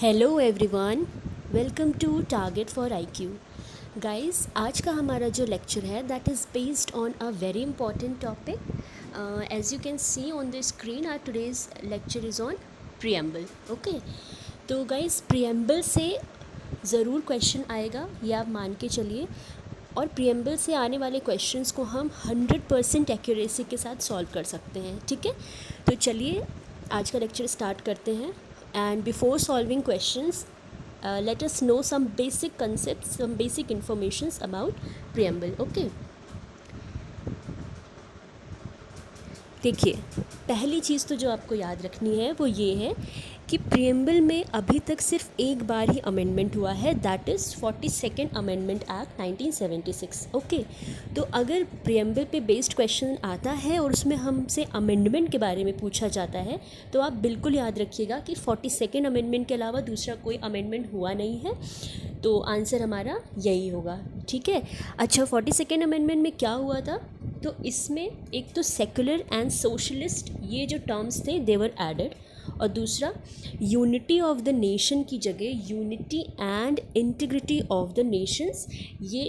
Hello everyone, welcome to target for IQ. Guys, आज का हमारा जो लेक्चर है that is based on a very important topic. As you can see on the screen our today's lecture is on preamble. Okay, तो guys preamble से ज़रूर question आएगा, ये आप मान के चलिए। और प्रियम्बल से आने वाले क्वेश्चंस को हम 100% एक्यूरेसी के साथ सॉल्व कर सकते हैं। ठीक है, तो चलिए आज का लेक्चर स्टार्ट करते हैं। And before solving questions, let us know some basic concepts, some basic informations about preamble. Okay, देखिए, पहली चीज़ तो जो आपको याद रखनी है वो ये है कि प्रियम्बल में अभी तक सिर्फ एक बार ही अमेंडमेंट हुआ है, that is 42nd amendment act 1976। Okay, तो अगर प्रियम्बल पे बेस्ड क्वेश्चन आता है और उसमें हमसे अमेंडमेंट के बारे में पूछा जाता है तो आप बिल्कुल याद रखिएगा कि 42nd अमेंडमेंट के अलावा दूसरा कोई अमेंडमेंट हुआ नहीं है, तो आंसर हमारा यही होगा। ठीक है, अच्छा 42nd अमेंडमेंट में क्या हुआ था? तो इसमें एक तो सेकुलर एंड सोशलिस्ट ये जो टर्म्स थे दे वर एडेड, और दूसरा यूनिटी ऑफ द नेशन की जगह unity and integrity of the Nations ये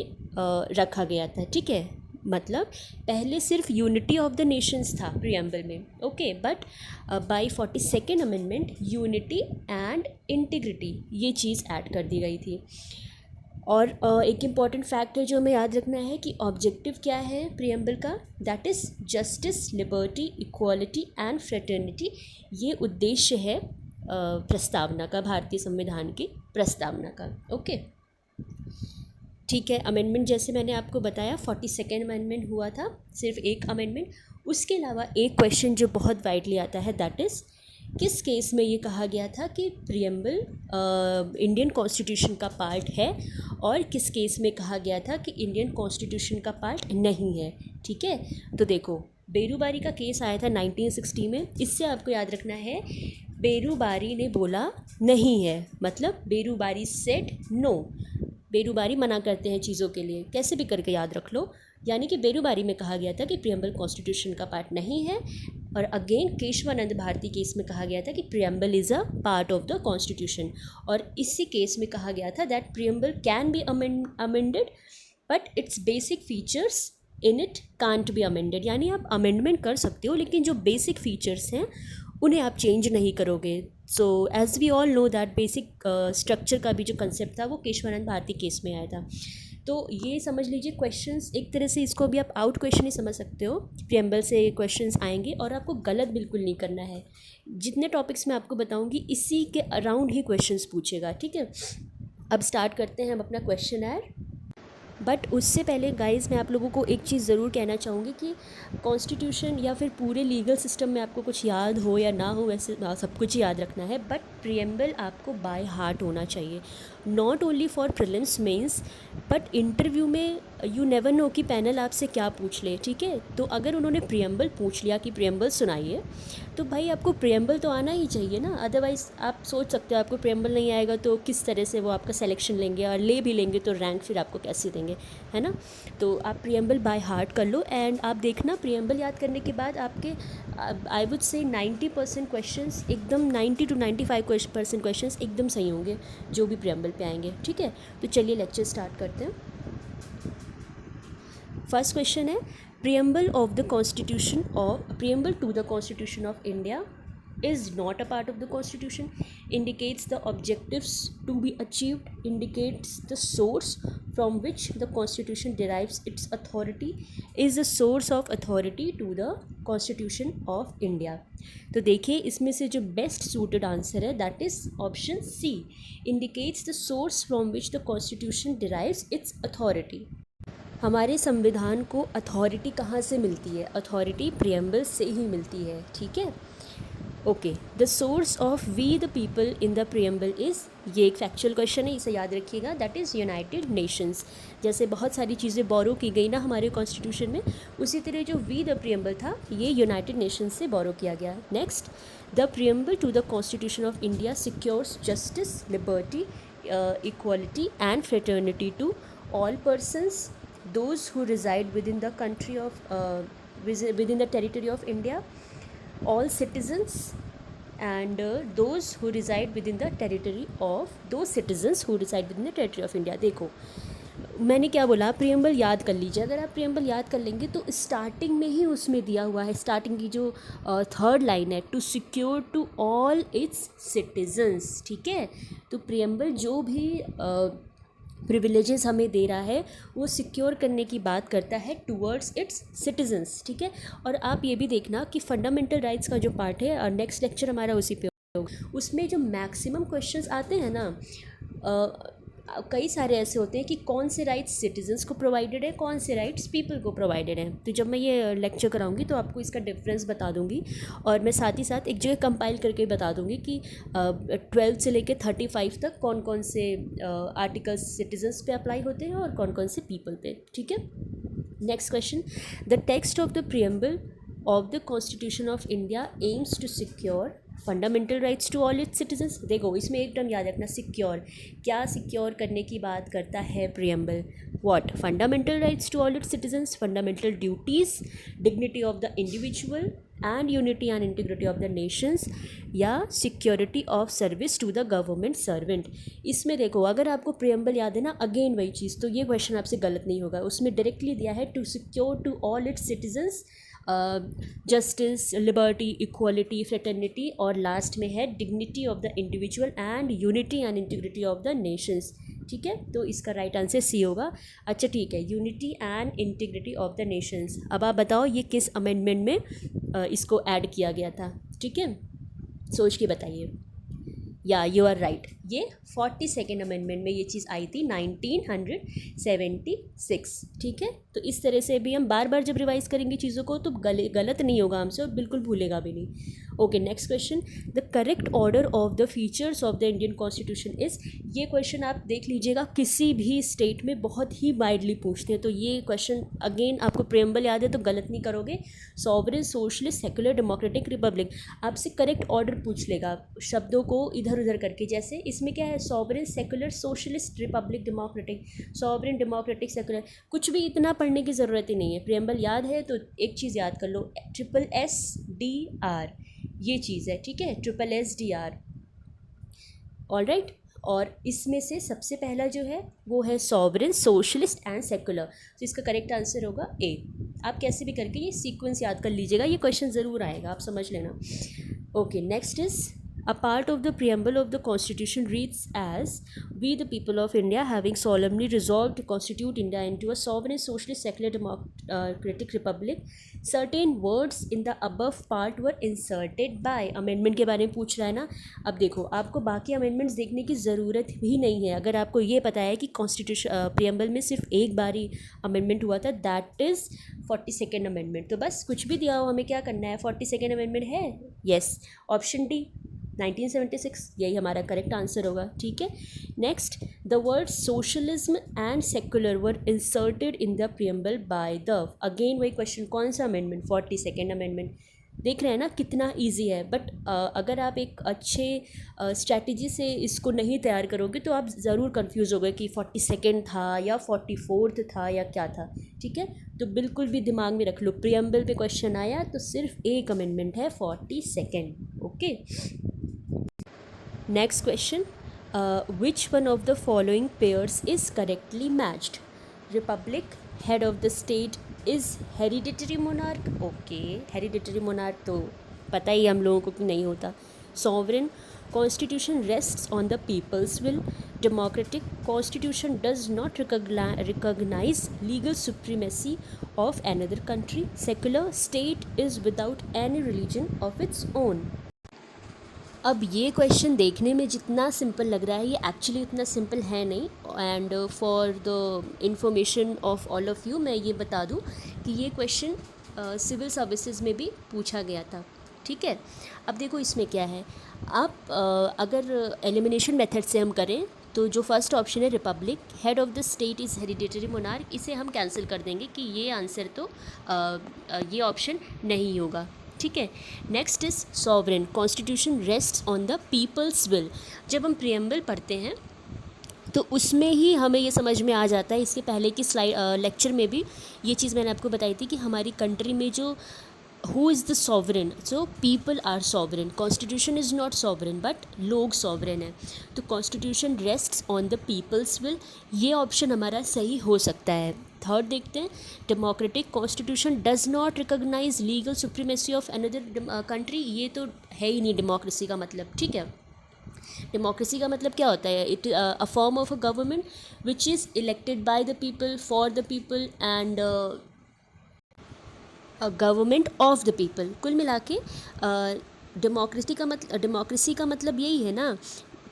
रखा गया था। ठीक है, मतलब पहले सिर्फ यूनिटी ऑफ द नेशंस था प्रियम्बल में, okay, but by 42nd amendment unity and integrity ये चीज़ ऐड कर दी गई थी। और एक इम्पॉर्टेंट फैक्ट है जो हमें याद रखना है कि ऑब्जेक्टिव क्या है प्रियम्बल का, that is justice, liberty, equality and fraternity. ये उद्देश्य है प्रस्तावना का, भारतीय संविधान की प्रस्तावना का। ओके, ठीक है। अमेंडमेंट जैसे मैंने आपको बताया 42nd अमेंडमेंट हुआ था, सिर्फ एक अमेंडमेंट। उसके अलावा एक क्वेश्चन जो बहुत वाइडली आता है दैट इज़ किस केस में ये कहा गया था कि प्रियम्बल इंडियन कॉन्स्टिट्यूशन का पार्ट है और किस केस में कहा गया था कि इंडियन कॉन्स्टिट्यूशन का पार्ट नहीं है। ठीक है, तो देखो बेरूबारी का केस आया था 1960 में। इससे आपको याद रखना है बेरूबारी ने बोला नहीं है, मतलब बेरूबारी सेड नो। बेरूबारी मना करते हैं चीज़ों के लिए, कैसे भी करके याद रख लो। यानी कि बेरूबारी में कहा गया था कि प्रियम्बल कॉन्स्टिट्यूशन का पार्ट नहीं है, और अगेन केशवानंद भारती केस में कहा गया था कि preamble is a part of the constitution. और इसी केस में कहा गया था that preamble can be amended but it's basic features in it can't be amended. यानी आप अमेंडमेंट कर सकते हो लेकिन जो बेसिक फीचर्स हैं उन्हें आप चेंज नहीं करोगे। So as we all know that basic structure का भी जो कंसेप्ट था वो केशवानंद भारती केस में आया था। तो ये समझ लीजिए क्वेश्चंस एक तरह से इसको भी आप आउट क्वेश्चन ही समझ सकते हो। प्रियम्बल से क्वेश्चंस आएंगे और आपको गलत बिल्कुल नहीं करना है। जितने टॉपिक्स मैं आपको बताऊंगी इसी के अराउंड ही क्वेश्चंस पूछेगा। ठीक है, अब स्टार्ट करते हैं हम अपना क्वेश्चन है। बट उससे पहले गाइज़ मैं आप लोगों को एक चीज़ ज़रूर कहना चाहूँगी कि कॉन्स्टिट्यूशन या फिर पूरे लीगल सिस्टम में आपको कुछ याद हो या ना हो, वैसे सब कुछ याद रखना है, बट प्रियम्बल आपको बाय हार्ट होना चाहिए। Not only for prelims mains but interview में यू नेवर नो कि पैनल आपसे क्या पूछ ले। ठीक है, तो अगर उन्होंने प्रियम्बल पूछ लिया कि प्रियम्बल सुनाइए, तो भाई आपको प्रियम्बल तो आना ही चाहिए ना। अदरवाइज़ आप सोच सकते हो आपको प्रियम्बल नहीं आएगा तो किस तरह से वो आपका सिलेक्शन लेंगे, और ले भी लेंगे तो रैंक फिर आपको कैसे देंगे, है ना। तो आप प्रियम्बल बाय हार्ट कर लो एंड आप देखना प्रियम्बल याद करने के बाद आपके आई वुड से 90% क्वेश्चंस एकदम 90 to 95% क्वेश्चंस एकदम सही होंगे जो भी प्रियम्बल पे आएंगे। ठीक है, तो चलिए लेक्चर स्टार्ट करते हैं। फर्स्ट क्वेश्चन है preamble of the constitution of preamble to the constitution of India is not a part of the constitution, indicates the objectives to be achieved, indicates the source from which the constitution derives its authority, is the source of authority to the constitution of India। तो देखिए इसमें से जो best suited answer है that is option C, indicates the source from which the constitution derives its authority। हमारे संविधान को authority कहाँ से मिलती है? अथॉरिटी प्रियम्बल से ही मिलती है। ठीक है, okay, the source of we the people in the preamble is, ये एक फैक्चुअल क्वेश्चन है, इसे याद रखिएगा, दैट इज़ यूनाइटेड नेशंस। जैसे बहुत सारी चीज़ें बोरो की गई ना हमारे कॉन्स्टिट्यूशन में, उसी तरह जो वी द प्रियम्बल था ये यूनाइटेड नेशंस से बोरो किया गया। Next, the preamble to the constitution of India secures justice, liberty, equality and fraternity to all persons those who reside within the within the territory of India, all citizens and those who reside within the territory of those citizens who reside within the territory of India। देखो मैंने क्या बोला, preamble याद कर लीजिए। अगर आप preamble याद कर लेंगे तो स्टार्टिंग में ही उसमें दिया हुआ है, स्टार्टिंग की जो थर्ड लाइन है, to secure to all its citizens. ठीक है, तो प्रियम्बल जो भी प्रिविलेजेस हमें दे रहा है वो सिक्योर करने की बात करता है टूवर्ड्स इट्स सिटीजन्स। ठीक है, और आप ये भी देखना कि फंडामेंटल राइट्स का जो पार्ट है, और नेक्स्ट लेक्चर हमारा उसी पे होगा, उसमें जो मैक्सिमम क्वेश्चंस आते हैं ना, कई सारे ऐसे होते हैं कि कौन से राइट्स सिटीजन्स को प्रोवाइडेड है, कौन से राइट्स पीपल को प्रोवाइडेड हैं। तो जब मैं ये लेक्चर कराऊंगी तो आपको इसका डिफरेंस बता दूंगी, और मैं साथ ही साथ एक जगह कंपाइल करके बता दूंगी कि 12 से लेकर 35 तक कौन कौन से आर्टिकल्स सिटीजन्स पे अप्लाई होते हैं और कौन कौन से पीपल पे। ठीक है, next question, the text of the preamble of the constitution of India aims to secure fundamental rights to all its citizens. देखो इसमें एक टर्म याद रखना, सिक्योर। क्या सिक्योर करने की बात करता है preamble? What? Fundamental rights to all its citizens, fundamental duties, dignity of the individual and unity and integrity of the nations, या security of service to the government servant. इसमें देखो अगर आपको प्रियम्बल याद है ना, अगेन वही चीज़, तो ये क्वेश्चन आपसे गलत नहीं होगा। उसमें डायरेक्टली दिया है to secure to all its citizens justice, liberty, equality, fraternity, और लास्ट में है dignity of the individual and unity and integrity of the nations. ठीक है, तो इसका राइट आंसर सी होगा। अच्छा ठीक है, unity and integrity of the Nations. अब आप बताओ ये किस अमेंडमेंट में इसको ऐड किया गया था? ठीक है, सोच के बताइए। या यू आर राइट, ये 42nd अमेंडमेंट में ये चीज़ आई थी 1976। ठीक है, तो इस तरह से भी हम बार बार जब रिवाइज करेंगे चीज़ों को तो गलत नहीं होगा हमसे, और बिल्कुल भूलेगा भी नहीं। Okay, next question, the correct order of the features of the Indian constitution is. ये क्वेश्चन आप देख लीजिएगा, किसी भी स्टेट में बहुत ही वाइडली पूछते हैं, तो ये क्वेश्चन अगेन आपको प्रियम्बल याद है तो गलत नहीं करोगे। Sovereign, socialist, secular, democratic, Republic, आपसे करेक्ट ऑर्डर पूछ लेगा शब्दों को इधर उधर करके। जैसे इसमें क्या है, sovereign, secular, socialist, Republic, democratic, sovereign, democratic, secular, कुछ भी इतना पढ़ने की ज़रूरत ही नहीं है। प्रियम्बल याद है तो एक चीज़ याद कर लो, SSDR, ये चीज़ है। ठीक है, SSDR, ऑल राइट। और इसमें से सबसे पहला जो है वो है सॉवरेन, सोशलिस्ट एंड सेक्युलर, तो इसका करेक्ट आंसर होगा ए। आप कैसे भी करके ये सीक्वेंस याद कर लीजिएगा, ये क्वेश्चन ज़रूर आएगा, आप समझ लेना। Okay, next is a part of the preamble of the constitution reads as, we the people of India having solemnly resolved to constitute India into a sovereign, socialist, secular, democratic republic, certain words in the above part were inserted by। Amendment के बारे में पूछ रहा है ना। अब देखो आपको बाकी अमेंडमेंट्स देखने की ज़रूरत भी नहीं है, अगर आपको ये पता है कि कॉन्स्टिट्यूशन प्रियम्बल में सिर्फ एक बार ही अमेंडमेंट हुआ था, दैट इज़ 42nd अमेंडमेंट। तो बस कुछ भी दिया हो हमें क्या करना है, 42nd अमेंडमेंट है, यस, ऑप्शन डी 1976, यही हमारा करेक्ट आंसर होगा। ठीक है, next, the word socialism and secular were inserted in the preamble by the. Again वही क्वेश्चन, कौन सा अमेंडमेंट? 42nd amendment. देख रहे हैं ना कितना इजी है, बट अगर आप एक अच्छे स्ट्रैटेजी से इसको नहीं तैयार करोगे तो आप ज़रूर कंफ्यूज हो गए कि 42nd था या 44th था या क्या था। ठीक है, तो बिल्कुल भी दिमाग में रख लो, प्रियम्बल पे क्वेश्चन आया तो सिर्फ एक अमेंडमेंट है, 42nd। Okay, next question, which one of the following pairs is correctly matched? Republic, head of the state is hereditary monarch. Okay, hereditary monarch तो पता ही हम लोगों को कि नहीं होता। Sovereign, constitution rests on the people's will. Democratic, constitution does not recognise legal supremacy of another country. Secular, state is without any religion of its own. अब ये क्वेश्चन देखने में जितना सिंपल लग रहा है ये एक्चुअली उतना सिंपल है नहीं, and for the information of all of you मैं ये बता दूं कि ये क्वेश्चन सिविल सर्विसेज में भी पूछा गया था। ठीक है, अब देखो इसमें क्या है, आप अगर एलिमिनेशन मेथड से हम करें तो जो फर्स्ट ऑप्शन है Republic, head of the state is hereditary monarch, इसे हम कैंसिल कर देंगे कि ये आंसर तो ये ऑप्शन नहीं होगा। ठीक है, next is sovereign, constitution rests on the people's will. जब हम प्रियम्बल पढ़ते हैं तो उसमें ही हमें ये समझ में आ जाता है, इसके पहले की स्लाइड लेक्चर में भी ये चीज़ मैंने आपको बताई थी कि हमारी कंट्री में जो who is the sovereign? So people are sovereign. Constitution is not sovereign but लोग sovereign है. तो constitution rests on the people's will. ये ऑप्शन हमारा सही हो सकता है. थर्ड देखते हैं, democratic constitution does not recognise legal supremacy of another country. ये तो है ही नहीं डेमोक्रेसी का मतलब. ठीक है, डेमोक्रेसी का मतलब क्या होता है? It a form of a government which is elected by the people for the people and government of the people. कुल मिला के डेमोक्रेसी का मतलब यही है ना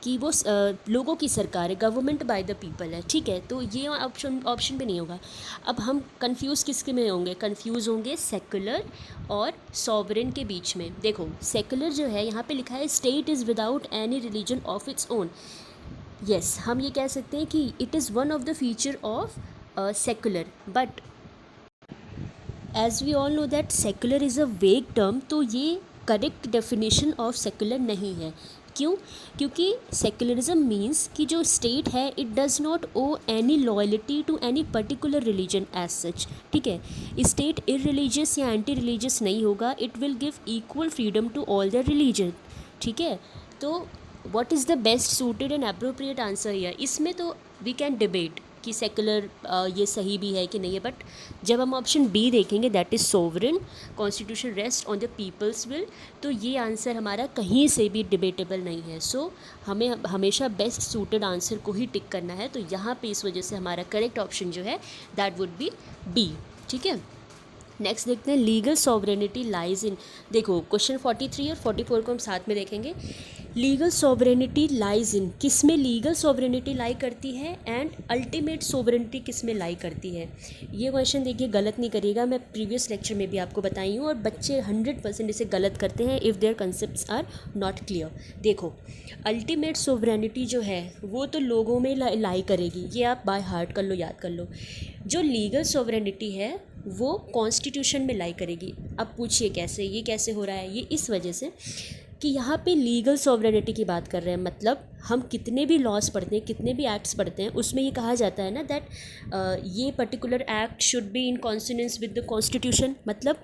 कि वो लोगों की सरकार है, गवर्नमेंट बाय द पीपल है. ठीक है, तो ये ऑप्शन भी नहीं होगा. अब हम कंफ्यूज किसके में होंगे? कंफ्यूज होंगे सेकुलर और सॉवरेन के बीच में. देखो सेकुलर जो है यहाँ पे लिखा है state is without any religion of its own. Yes, हम ये कह सकते हैं कि it is one of the feature of secular. But as we all know that secular is a vague term. तो ये करेक्ट डेफिनेशन ऑफ सेकुलर नहीं है. क्यों? क्योंकि सेकुलरिज्म मीन्स कि जो स्टेट है it does not owe any loyalty to any particular religion as such. ठीक है, स्टेट इररिलीजियस या एंटी रिलीजियस नहीं होगा. It will give equal freedom to all the religion. ठीक है, तो what is the best suited and appropriate answer here? इसमें तो वी कैन डिबेट कि सेकुलर ये सही भी है कि नहीं है. बट जब हम ऑप्शन बी देखेंगे that is sovereign constitution rest on the people's will, तो ये आंसर हमारा कहीं से भी डिबेटेबल नहीं है. सो हमें हमेशा बेस्ट सूटेड आंसर को ही टिक करना है. तो यहाँ पे इस वजह से हमारा करेक्ट ऑप्शन जो है दैट वुड बी बी. ठीक है, नेक्स्ट देखते हैं लीगल सॉवरेनिटी लाइज इन. देखो क्वेश्चन 43 और 44 को हम साथ में देखेंगे. लीगल सॉवरेनिटी लाइज इन, किस में लीगल सॉवरेनिटी लाई करती है एंड अल्टीमेट सॉवरेनिटी किस में लाई करती है. ये क्वेश्चन देखिए गलत नहीं करिएगा, मैं प्रीवियस लेक्चर में भी आपको बताई हूँ. और बच्चे 100% इसे गलत करते हैं if their concepts are not clear. देखो अल्टीमेट सॉवरेनिटी जो है वो तो लोगों में लाई करेगी. ये आप बाय हार्ट कर लो, याद कर लो. जो लीगल सॉवरेनिटी है वो कॉन्स्टिट्यूशन में लाई करेगी. अब पूछिए कैसे? ये कैसे हो रहा है? ये इस वजह से कि यहाँ पे लीगल सॉवरेनिटी की बात कर रहे हैं. मतलब हम कितने भी लॉज पढ़ते हैं, कितने भी एक्ट्स पढ़ते हैं, उसमें ये कहा जाता है ना दैट ये particular act should be in consonance with the constitution. मतलब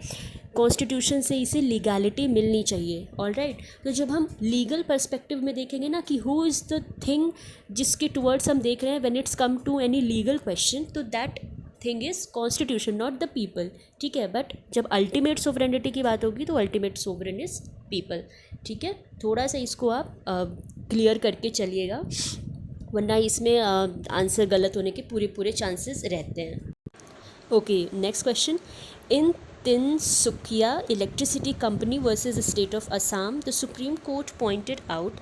कॉन्स्टिट्यूशन से इसे लीगैलिटी मिलनी चाहिए. ऑल राइट, तो जब हम लीगल पर्सपेक्टिव में देखेंगे ना कि हु इज़ द थिंग जिसके टुवर्ड्स हम देख रहे हैं when it's come to any legal question, तो that thing is constitution not the people. ठीक है, बट जब अल्टीमेट सोवरेनिटी की बात होगी तो अल्टीमेट सोवरेन इज़ पीपल. ठीक है, थोड़ा सा इसको आप क्लियर करके चलिएगा वरना इसमें आंसर गलत होने के पूरे चांसेस रहते हैं. Okay, next question. In Tinsukia electricity company versus state of Assam, the supreme court pointed out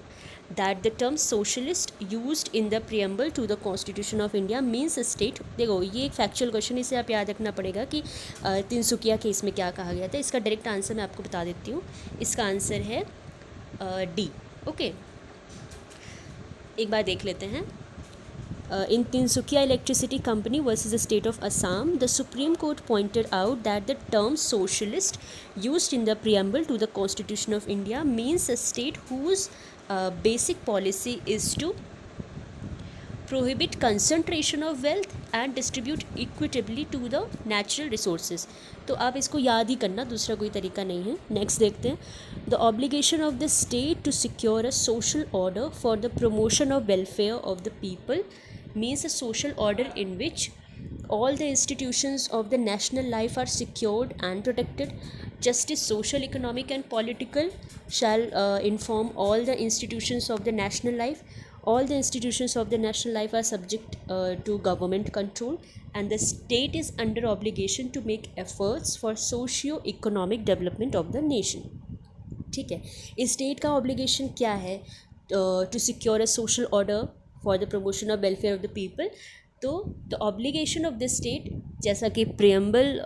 that the term socialist used in the preamble to the constitution of India means a state. देखो ये एक factual question, इसे आप याद रखना पड़ेगा कि Tinsukia case में क्या कहा गया था. इसका डायरेक्ट आंसर मैं आपको बता देती हूँ. इसका आंसर है डी. ओके, एक बार देख लेते हैं. In Tinsukia Electricity Company versus the State of Assam, the Supreme Court pointed out that the term socialist used in the preamble to the Constitution of India means a state whose basic policy is to prohibit concentration of wealth and distribute equitably to the natural resources. तो आप इसको याद ही करना, दूसरा कोई तरीका नहीं है. नेक्स्ट देखते हैं. The obligation of the state to secure a social order for the promotion of welfare of the people means a social order in which all the institutions of the national life are secured and protected. Justice, social, economic and political shall inform all the institutions of the national life. All the institutions of the national life are subject to government control and the state is under obligation to make efforts for socio-economic development of the nation. ठीक है, इस state का obligation क्या है? To secure a social order for the promotion of welfare of the people. तो the obligation of the state जैसा कि preamble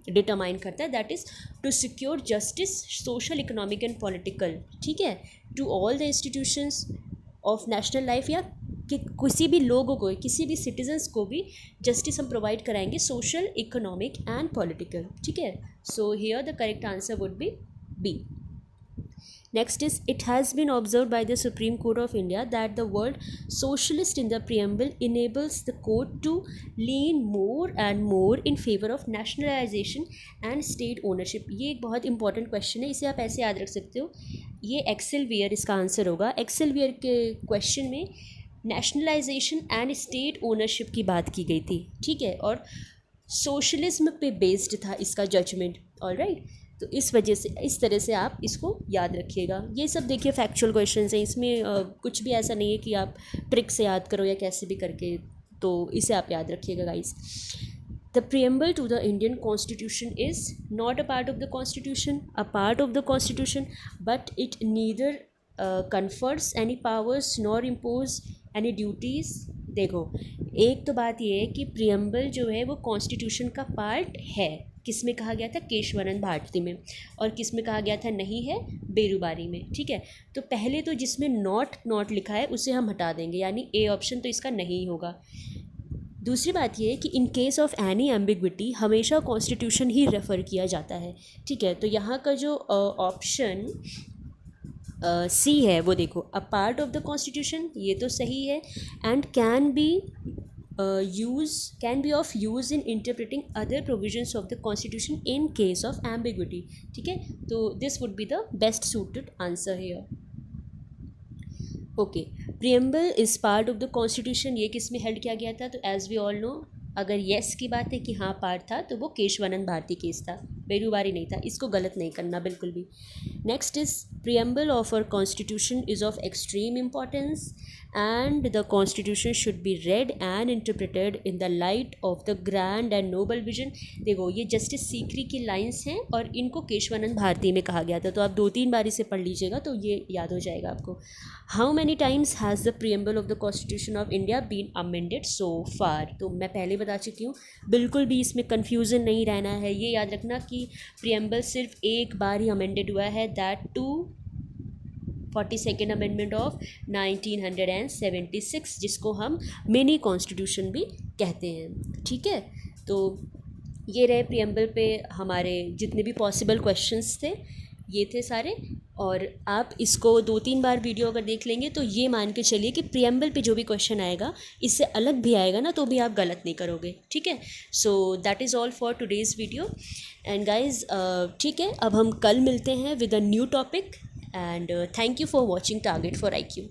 determine करता है that is to secure justice, social, economic and political. ठीक है, to all the institutions of national life या कि किसी भी लोगों को, किसी भी सिटीजन्स को भी जस्टिस हम प्रोवाइड कराएंगे, सोशल, इकोनॉमिक एंड पॉलिटिकल. ठीक है, so here the correct answer would be B. Next is, it has been observed by the Supreme Court of India that the word socialist in the preamble enables the court to lean more and more in favor of nationalization and state ownership. ये एक बहुत important question है, इसे आप ऐसे याद रख सकते हो, ये एक्सेल वियर इसका आंसर होगा। एक्सेल वियर के क्वेश्चन में नेशनलाइजेशन एंड स्टेट ओनरशिप की बात की गई थी, ठीक है, और सोशलिज्म पे बेस्ड था इसका जजमेंट। ऑलराइट, तो इस वजह से इस तरह से आप इसको याद रखिएगा। ये सब देखिए फैक्चुअल क्वेश्चंस हैं, इसमें कुछ भी ऐसा नहीं है कि आप ट्रिक से याद करो या कैसे भी करके, तो इसे आप याद रखिएगा guys. The preamble to the Indian Constitution is not a part of the Constitution, a part of the Constitution, but it neither confers any powers nor impose any duties। देखो, एक तो बात ये है कि प्रियम्बल जो है वो कॉन्स्टिट्यूशन का पार्ट है। किस में कहा गया था? केशवानंद भारती में। और किस में कहा गया था? नहीं है, बेरुबारी में, ठीक है। तो पहले तो जिसमें नॉट लिखा है उसे हम हटा देंगे, यानी ए ऑप्शन तो इसका नहीं होगा। दूसरी बात ये है कि in case of any ambiguity हमेशा कॉन्स्टिट्यूशन ही रेफ़र किया जाता है, ठीक है। तो यहाँ का जो ऑप्शन सी है वो देखो, a part of the constitution, ये तो सही है। And can be of use in interpreting other provisions of the constitution in case of ambiguity, ठीक है। तो this would be the best suited answer here. Okay, preamble is part of the constitution, ये किस में held किया गया था? तो एज़ वी ऑल नो, अगर येस की बात है कि हाँ पार्ट था, तो वो केशवानंद भारती केस था, बेरुबारी नहीं था। इसको गलत नहीं करना बिल्कुल भी। Next is, preamble of our constitution is of extreme importance and the constitution should be read and interpreted in the light of the grand and noble vision. देखो, ये जस्टिस सीकरी की लाइन्स हैं और इनको केशवानंद भारती में कहा गया था, तो आप 2-3 बार इसे पढ़ लीजिएगा तो ये याद हो जाएगा आपको। How many times has the preamble of the constitution of India been amended so far? तो मैं पहले बता चुकी हूँ, बिल्कुल भी इसमें कन्फ्यूज़न नहीं रहना है। ये याद रखना कि प्रियम्बल सिर्फ एक बार ही अमेंडेड हुआ है, that to 42nd amendment of 1976, जिसको हम मिनी कॉन्स्टिट्यूशन भी कहते हैं, ठीक है। तो ये रहे प्रियम्बल पे हमारे जितने भी पॉसिबल क्वेश्चंस थे, ये थे सारे। और आप इसको 2-3 बार वीडियो अगर देख लेंगे तो ये मान के चलिए कि प्रियम्बल पे जो भी क्वेश्चन आएगा इससे अलग भी आएगा ना, तो भी आप गलत नहीं करोगे, ठीक है। So that is all for today's video and guys, ठीक है, अब हम कल मिलते हैं with a new topic and thank you for watching target for IQ।